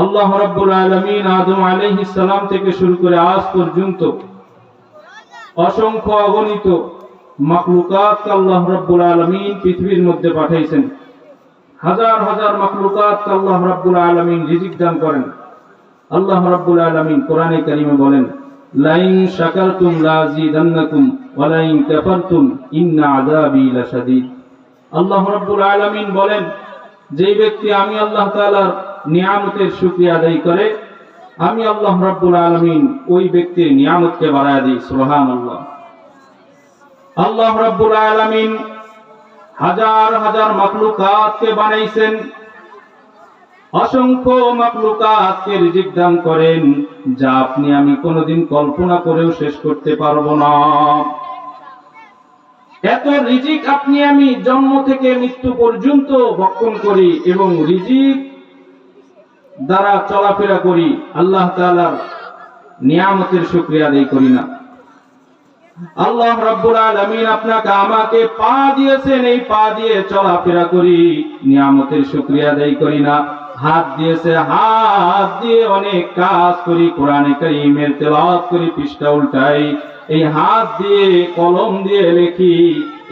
আল্লাহ রাব্বুল আলামিন আদম আলাইহিস সালাম থেকে শুরু করে আজ পর্যন্ত অসংখ্য অগণিত মাখলুকাত আল্লাহ রাব্বুল আলামিন পৃথিবীর মধ্যে পাঠাইছেন। হাজার হাজার মাখলুকাত আল্লাহ রাব্বুল আলামিন রিজিক দান করেন। আল্লাহ রাব্বুল আলামিন কোরআনে কারিমে বলেন, লাইন শাকারতুম লাযিদান্নাকুম ওয়া লাইন কাফারতুম ইন্না আযাবি লাশাদীদ। আল্লাহ রাব্বুল আলামিন বলেন, যে ব্যক্তি আমি আল্লাহ তাআলার নিয়ামতের শুকরিয়া আদায় করে, আমি আল্লাহ রাব্বুল আলামিন ওই ব্যক্তির নিয়ামতকে বাড়ায় দিই। সুবহানাল্লাহ। আল্লাহ রাব্বুল আলামিন হাজার হাজার মাখলুকাতকে বানাইছেন, অসংখ্য মাখলুকাতকে রিজিক দান করেন, যা আপনি আমি কোনোদিন কল্পনা করেও শেষ করতে পারবো না। এত রিজিক আপনি আমি জন্ম থেকে মৃত্যু পর্যন্ত ভক্ষণ করি এবং রিজিক দ্বারা চলাফেরা করি, আল্লাহ তাআলার নিয়ামতের শুকরিয়া আদায় করি না। আল্লাহ রাব্বুল আলামিন আপনাকে আমাকে পা দিয়েছেন, এই পা দিয়ে চলাফেরা করি, নিয়ামতের শুকরিয়া আদায় করি না। হাত দিয়েছে, হাত দিয়ে অনেক কাজ করি, কোরআনে কারীমের তেলাওয়াত করি, পৃষ্ঠা উল্টাই, এই হাত দিয়ে কলম দিয়ে লিখি,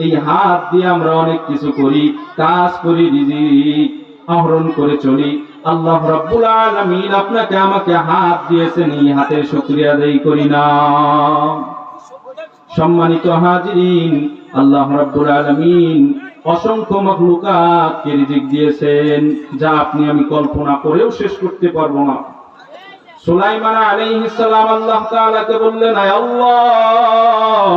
এই হাত দিয়ে আমরা অনেক কিছু করি, কাজ করি, রিজিক আহরণ করে চলি। আল্লাহ রাব্বুল আলামিন আপনাকে আমাকে হাত দিয়েছেন, এই হাতের শুকরিয়া আদায় করি না। সম্মানিত হাজিরিন, আল্লাহ রাব্বুল আলামিন অসংখ্য মাখলুকাতকে রিজিক দিয়েছেন, যা আপনি আমি কল্পনা করেও শেষ করতে পারবো না। সুলাইমান আলাইহিস সালাম আল্লাহ তাআলাকে বললেন, আয় আল্লাহ,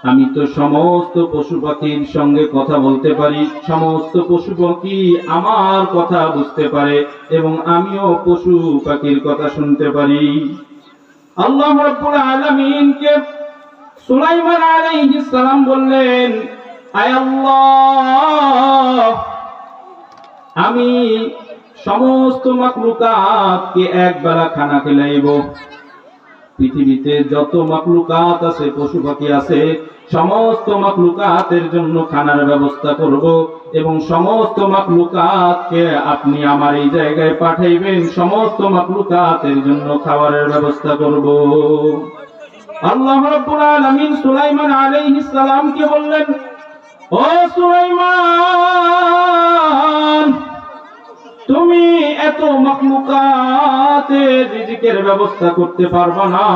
আমি তো সমস্ত পশু পাখির সঙ্গে কথা বলতে পারি, সমস্ত পশু পাখি আমার কথা বুঝতে পারে এবং আমিও পশু পাখির কথা শুনতে পারি। আল্লাহ রাব্বুল আলামিনকে সুলাইমান আলাইহিস সালাম বললেন, আয় আল্লাহ, আমি সমস্ত মাখলুকাতকে একবেলা খানা খেলাইব। পৃথিবীতে যত মাখলুকাত আছে, পশু পাখি আছে, সমস্ত মাখলুকাতের জন্য খানার ব্যবস্থা করব এবং সমস্ত মাখলুকাতকে আপনি আমার এই জায়গায় পাঠাইবেন, সমস্ত মাখলুকাতের জন্য খাবারের ব্যবস্থা করব। আল্লাহ রাব্বুল আলামিন সুলাইমান আলাইহিস সালামকে বললেন, ও সুলাইমান, তুমি এত মাখলুকাতের রিজিকের ব্যবস্থা করতে পারবা না।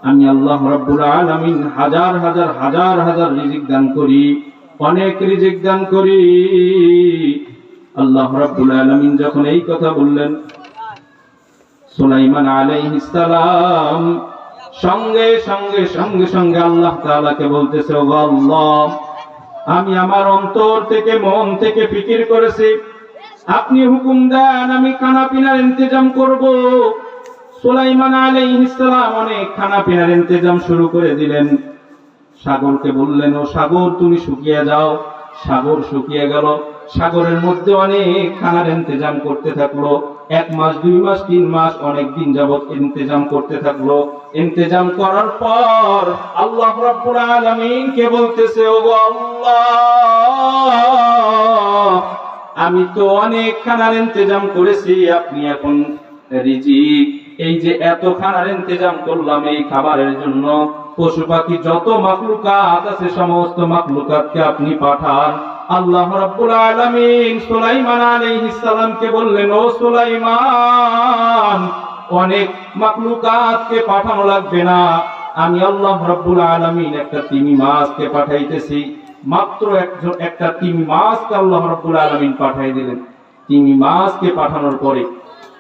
আমি আল্লাহ রাব্বুল আলামিন হাজার হাজার হাজার হাজার রিজিক দান করি, অনেক রিজিক দান করি। আল্লাহ রাব্বুল আলামিন যখন এই কথা বললেন, সুলাইমান আলাইহিস সালাম সঙ্গে সঙ্গে সঙ্গে সঙ্গে আল্লাহ তাআলাকে বলতেছে, ও আল্লাহ, আমি আমার অন্তর থেকে মন থেকে ফিকির করেছি, আপনি হুকুম দেন, আমি খানা পিনার ইন্তজাম করব। সুলাইমান আলাইহিস সালাম অনেক খানা পিনার ইন্তজাম শুরু করে দিলেন। সাগরকে বললেন, ও সাগর, তুমি শুকিয়ে যাও। সাগর শুকিয়ে গেল। সাগরের মধ্যে অনেক খানার ইন্তজাম করতে থাকলো। 1 মাস 2 মাস 3 মাস অনেক দিন যাবত ইন্তজাম করতে থাকলো। ইন্তজাম করার পর আল্লাহ রাব্বুল আলামিন কে বলতেছে, ও আল্লাহ, আমি তো অনেক খানার ইন্তজাম করেছি, আপনি এখন রিজিক, এই যে এত খানার ইন্তজাম করলাম এই খাবারের জন্য, পশু পাখি যত মাখলুকাত আছে সমস্ত মাখলুকাতকে আপনি পাঠান। আল্লাহ রাব্বুল আলামিন সুলাইমান আলাইহিস সালামকে বললেন, ও সুলাইমান, অনেক মাখলুকাতকে পাঠানো লাগবে না, আমি আল্লাহ রাব্বুল আলামিন একটা তিমি মাছকে পাঠাইতেছি। মাত্র একটা তিমি মাছকে আল্লাহ রাব্বুল আলামিন পাঠাই দিলেন। তিমি মাছকে পাঠানোর পরে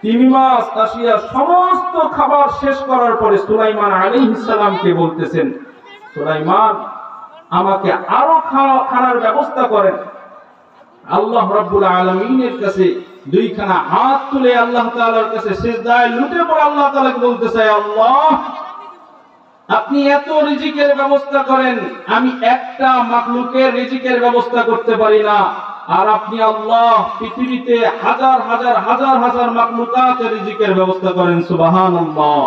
তিমি মাছ আসিয়া সমস্ত খাবার শেষ করার পরে সুলাইমান আলাইহিস সালামকে বলতেছেন, সুলাইমান, আমাকে আরো খানার ব্যবস্থা করেন। আল্লাহ রাব্বুল আলামিনের কাছে 2 খানা হাত তুলে আল্লাহ তাআলার কাছে সিজদায় লুটে পড়ে আল্লাহ তাআলাকে বলতেছে, আল্লাহ, আপনি এত রিজিকের ব্যবস্থা করেন, আমি একটা মাখলুকের রিজিকের ব্যবস্থা করতে পারি না, আর আপনি আল্লাহ পৃথিবীতে হাজার হাজার হাজার হাজার মাখলুকাতের রিজিকের ব্যবস্থা করেন। সুবহানাল্লাহ।